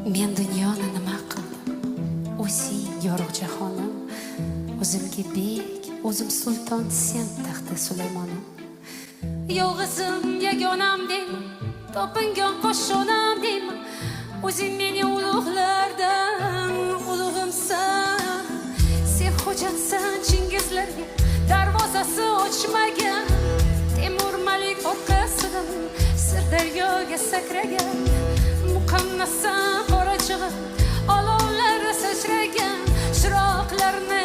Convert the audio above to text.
Men dunyoni nima qildim? O'zing yorug' jahonim, o'zimga bek, o'zim sulton, sen taxti Sulaymonim. Yolg'izim yagonam deyman, topingan qo'shonam deyman, o'zing meni ulug'lardan ulug'imsan. Sen xo'jatsan Chingizlarga darvozasi ochmagan, Temur Malik orqasidan Sirdaryoga sakragan, muqamnasan qorachig'im, olovlar sachragan, chiroqlarni